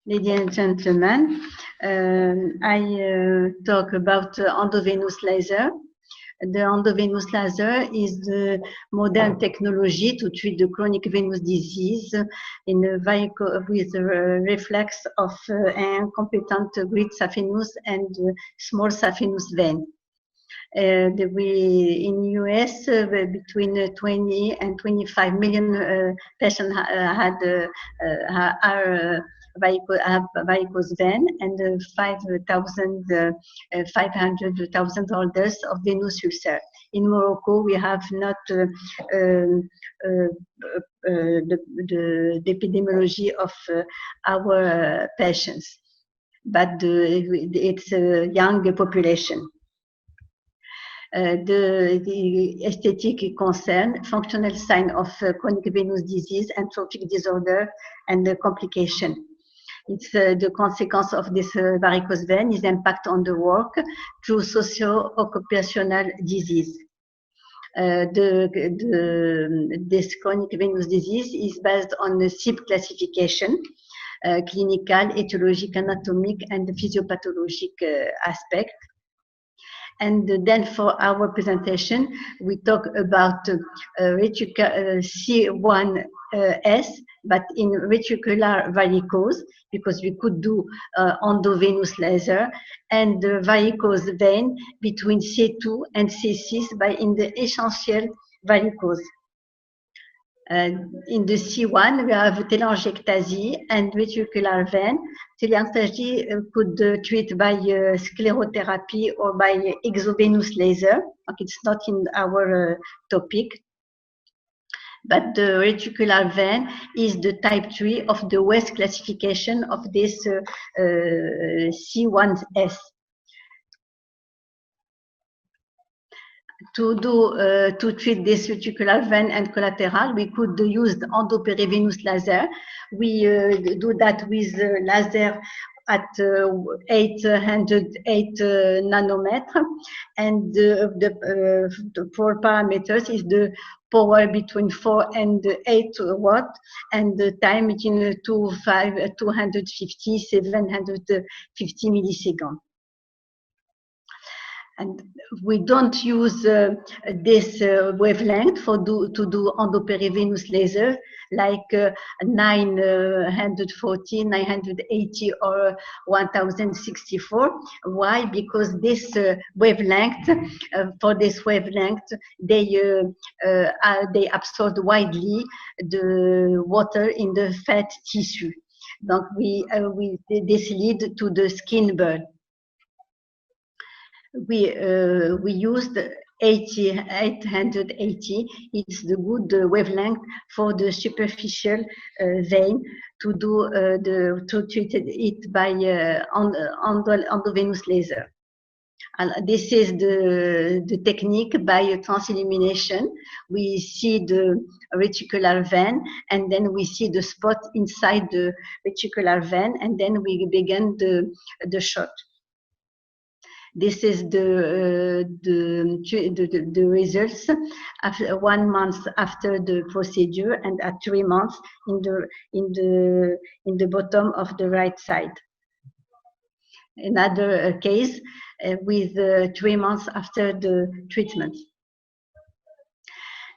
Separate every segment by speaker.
Speaker 1: Ladies and gentlemen, I talk about endovenous laser. The endovenous laser is the modern technology to treat the chronic venous disease in a with a reflex of incompetent great saphenous and small saphenous vein. In US, between 20 and 25 million patients are varicose vein, and 500,000 holders of venous ulcer. In Morocco, we have not the epidemiology of our patients, but it's a young population. The aesthetic concern functional sign of chronic venous disease and trophic disorder and the complication. It's the consequence of this varicose vein is impact on the work through socio-occupational disease. This chronic venous disease is based on the SIB classification, clinical, etiologic, anatomic, and physiopathologic aspect. And then for our presentation, we talk about C1S, but in reticular varicose, because we could do endovenous laser, and the varicose vein between C2 and C6 in the essential varicose. In the C1, we have telangiectasie and reticular vein. Telangiectasie could treat by sclerotherapy or by exovenous laser. It's not in our topic. But the reticular vein is the type 3 of the West classification of this C1S. To treat this reticular vein and collateral, we could use the endoperivenous laser. We do that with laser at 808 nanometer, and the four parameters is the power between 4 and 8 watt, and the time between 250 750 milliseconds. And we don't use this wavelength to do endoperivenous laser like 940, 980, or 1064. Why? Because this wavelength, for this wavelength, they absorb widely the water in the fat tissue. Donc this lead to the skin burn. We used 880. It's the good wavelength for the superficial vein to do to treat it by endovenous laser. And this is the technique by transillumination. We see the reticular vein, and then we see the spot inside the reticular vein, and then we begin the shot. This is the results after 1 month after the procedure, and at 3 months in the bottom of the right side. Another case with 3 months after the treatment.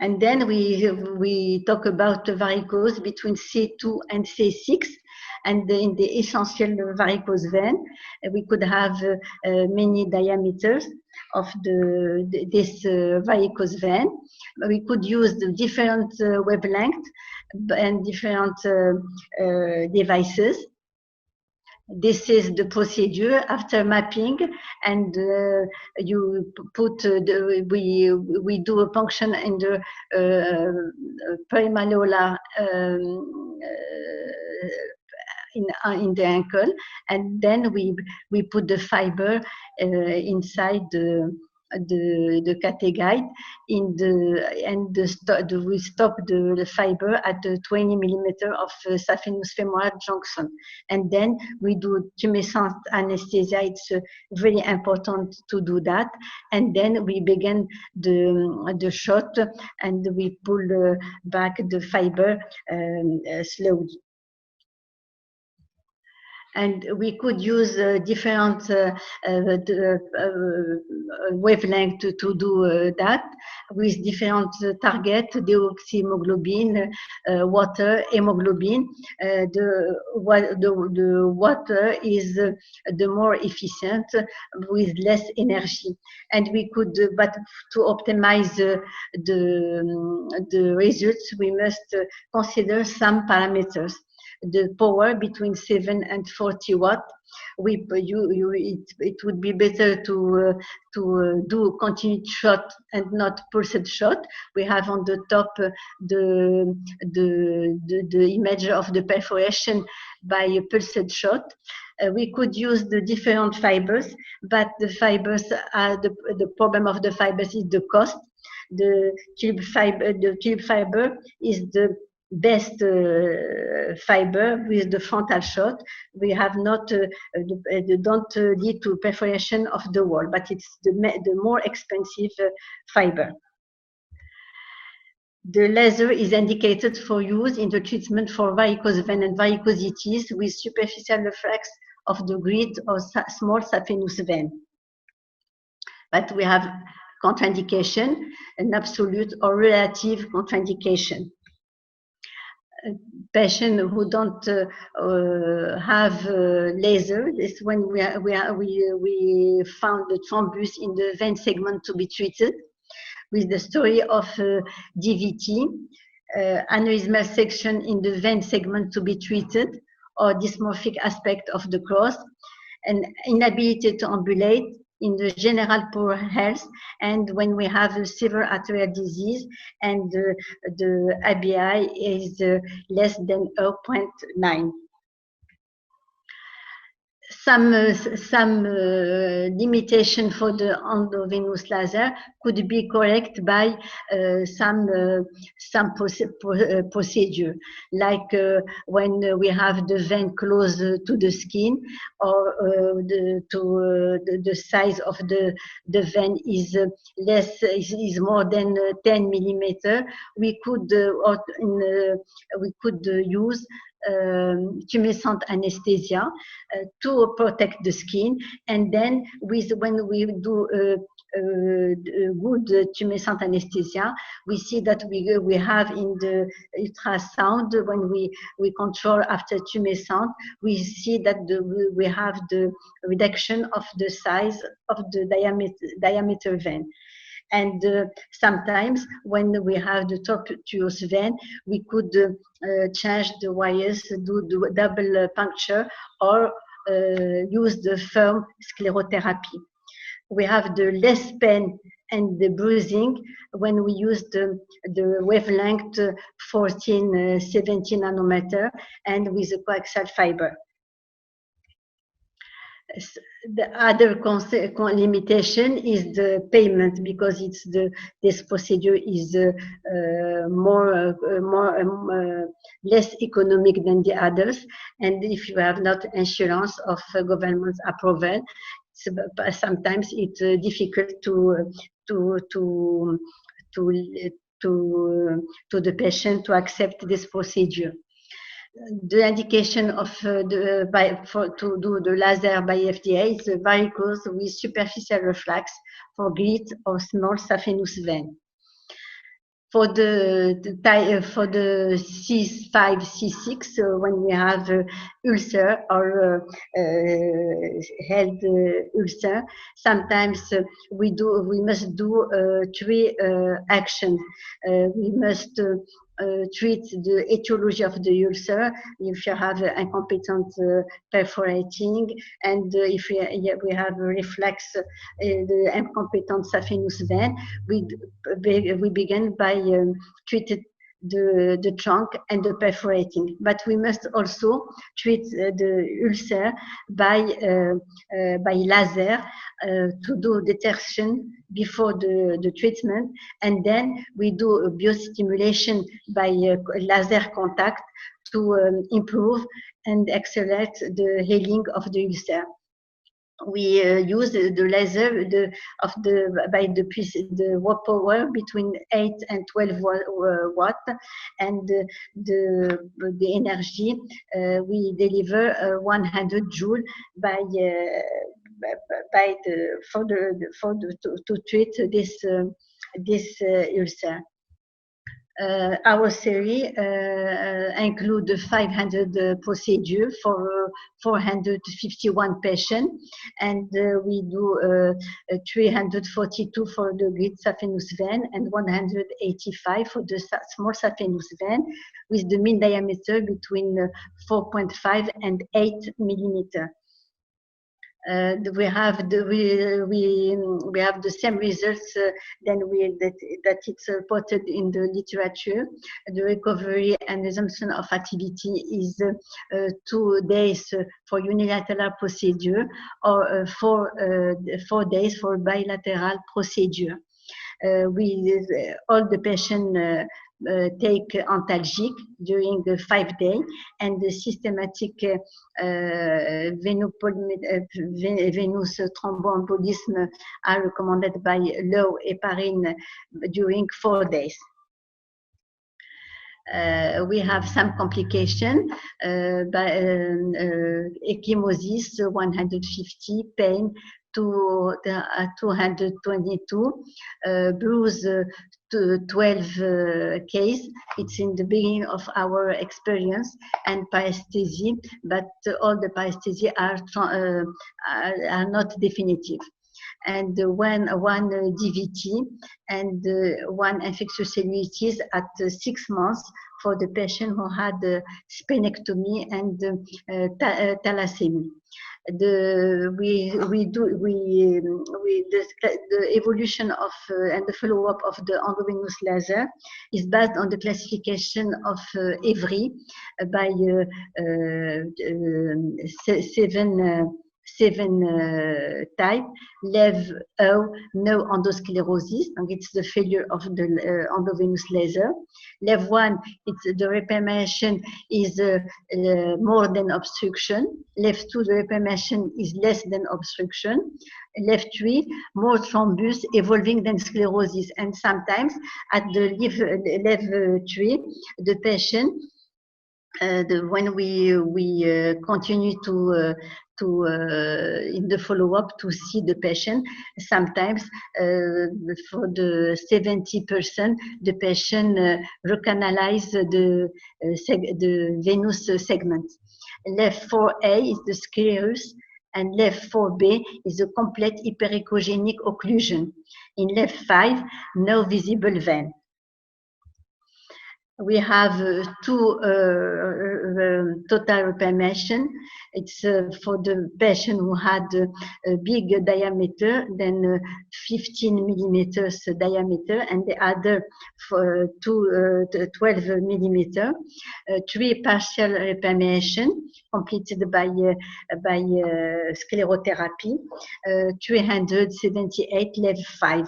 Speaker 1: And then we talk about the varicose between C2 and C6. And in the essential varicose vein, we could have many diameters of this varicose vein. We could use the different wavelengths and different devices. This is the procedure after mapping, and you put we do a punction in the perimalleolar in the ankle, and then we put the fiber inside the categoid we stop the fiber at the 20 millimeter of saphenous femoral junction, and then we do tumescent anesthesia. It's very important to do that, and then we begin the shot, and we pull back the fiber slowly. And we could use different wavelength to do that with different target, deoxyhemoglobin, water, hemoglobin. The water is the more efficient with less energy. And we could, but to optimize the results, we must consider some parameters. The power between 7 and 40 watt. It would be better to do continued shot and not pulsed shot. We have on the top the image of the perforation by a pulsed shot. We could use the different fibers, but the fibers are the problem of the fibers is the cost. The tube fiber is the best fiber with the frontal shot. We have not don't lead to perforation of the wall, but it's the more expensive fiber. The laser is indicated for use in the treatment for varicose vein and varicosities with superficial reflex of the grid or small saphenous vein. But we have contraindication, an absolute or relative contraindication. Patients who don't have laser, this when we found the thrombus in the vein segment to be treated with the story of DVT, aneurysmal section in the vein segment to be treated, or dysmorphic aspect of the cross, and inability to ambulate in the general poor health, and when we have a severe arterial disease and the ABI is less than 0.9. Some limitation for the endovenous laser could be corrected by some procedure, like when we have the vein close to the skin, or the size of the vein is more than 10 millimeter. We could use tumescent anesthesia to protect the skin, and then when we do good tumescent anesthesia, we see that we have in the ultrasound, when we control after tumescent, we see that we have the reduction of the size of the diameter vein. And sometimes when we have the tortuous vein, we could change the wires, do double puncture, or use the firm sclerotherapy. We have the less pain and the bruising when we use the wavelength 14-17 nanometer and with a coaxial fiber. The other limitation is the payment, because it's this procedure is less economic than the others, and if you have not insurance of government approval, sometimes it's difficult to the patient to accept this procedure. The indication of to do the laser by FDA is varicose with superficial reflux for grit or small saphenous vein. For the C5, C6, when we have ulcer or head ulcer, sometimes we must do 3 actions. We must treat the etiology of the ulcer, if you have incompetent perforating, and if we have a reflex, the incompetent saphenous vein, we begin by treating the trunk and the perforating. But we must also treat the ulcer by laser to do detection before the treatment, and then we do a biostimulation by laser contact to improve and accelerate the healing of the ulcer. we use the laser by the watt power between 8 and 12 watt, and the energy we deliver 100 joule to treat this ulcer. Our series include 500 procedures for 451 patients, and we do 342 for the great saphenous vein and 185 for the small saphenous vein, with the mean diameter between 4.5 and 8 millimeter. We have the same results that it's reported in the literature. The recovery and resumption of activity is 2 days for unilateral procedure, or 4 days for bilateral procedure. All the patients take antalgic during 5 days, and the systematic venous thromboembolism are recommended by low heparin during 4 days. We have some complication by ecchymosis 150, pain 222, bruise 12 case. It's in the beginning of our experience, and paresthesia, but all the paresthesia are not definitive. And one DVT and one infectious cellulitis at 6 months for the patient who had splenectomy and thalassemia. The evolution of and the follow-up of the endovenous laser is based on the classification of Evry by 7 type. LEV O, no endosclerosis, and it's the failure of the endovenous laser. LEV 1, it's the repermeation is more than obstruction. LEV 2, the repermeation is less than obstruction. LEV 3, more thrombus evolving than sclerosis, and sometimes at the LEV 3, the patient when we continue to in the follow-up to see the patient, sometimes for the 70%, the patient recanalize the venous segment. LEV 4A is the sclerus, and LEV 4B is a complete hyperechogenic occlusion. In LEV 5, no visible vein. We have 2 total repermeation. It's for the patient who had a big diameter, then 15 millimeters diameter, and the other for 12 millimeter. 3 partial repermeation completed by sclerotherapy. 378 LEV 5.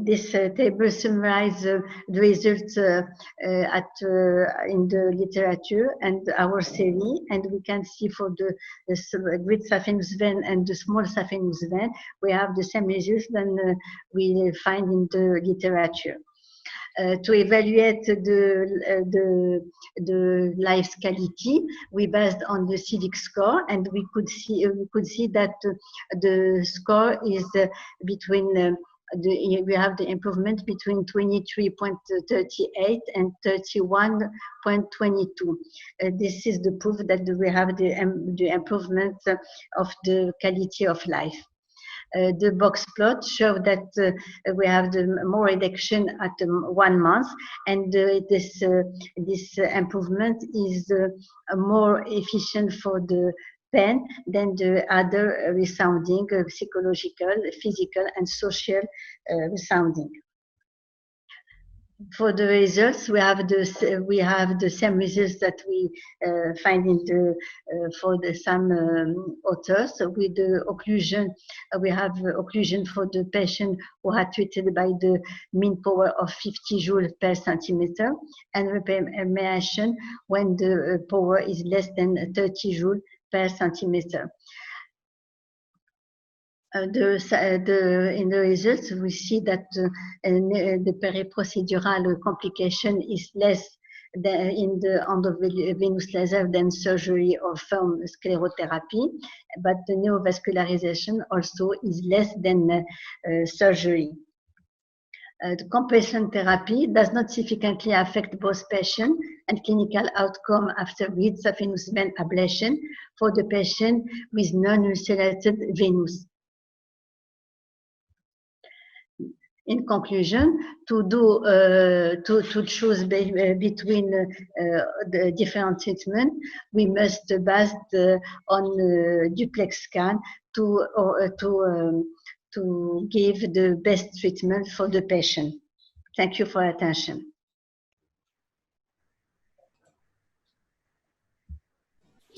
Speaker 1: This table summarizes the results in the literature and our series, and we can see for the great saphenous vein and the small saphenous vein, we have the same results than we find in the literature. To evaluate the life quality, we based on the CIVIC score, and we could see that the score is between we have the improvement between 23.38 and 31.22. This is the proof that we have the improvement of the quality of life. The box plot shows that we have the more reduction at 1 month, and this improvement is more efficient for the pain than the other resounding, psychological, physical, and social resounding. For the results, we have the same results that we find in the for some authors. So with the occlusion, we have occlusion for the patient who had treated by the mean power of 50 joules per centimeter, and repermeation when the power is less than 30 joules per centimeter. In the results, we see that the periprocedural complication is less than in the endovenous laser than surgery or firm sclerotherapy, but the neovascularization also is less than surgery. The compression therapy does not significantly affect both patient and clinical outcome after width of venous vein ablation for the patient with non-ulcerated venous. In conclusion, to choose between the different treatment, we must base on duplex scan to give the best treatment for the patient. Thank you for your attention.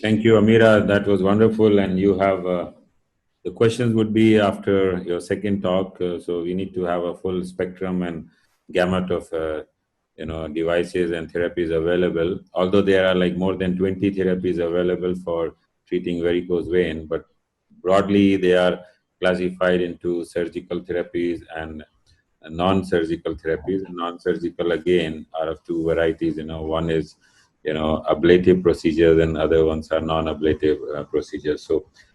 Speaker 2: Thank you, Amira. That was wonderful. And you have the questions would be after your second talk. So we need to have a full spectrum and gamut of devices and therapies available. Although there are like more than 20 therapies available for treating varicose vein, but broadly they are classified into surgical therapies and non-surgical therapies. Non-surgical again are of two varieties. One is ablative procedures and other ones are non-ablative procedures. So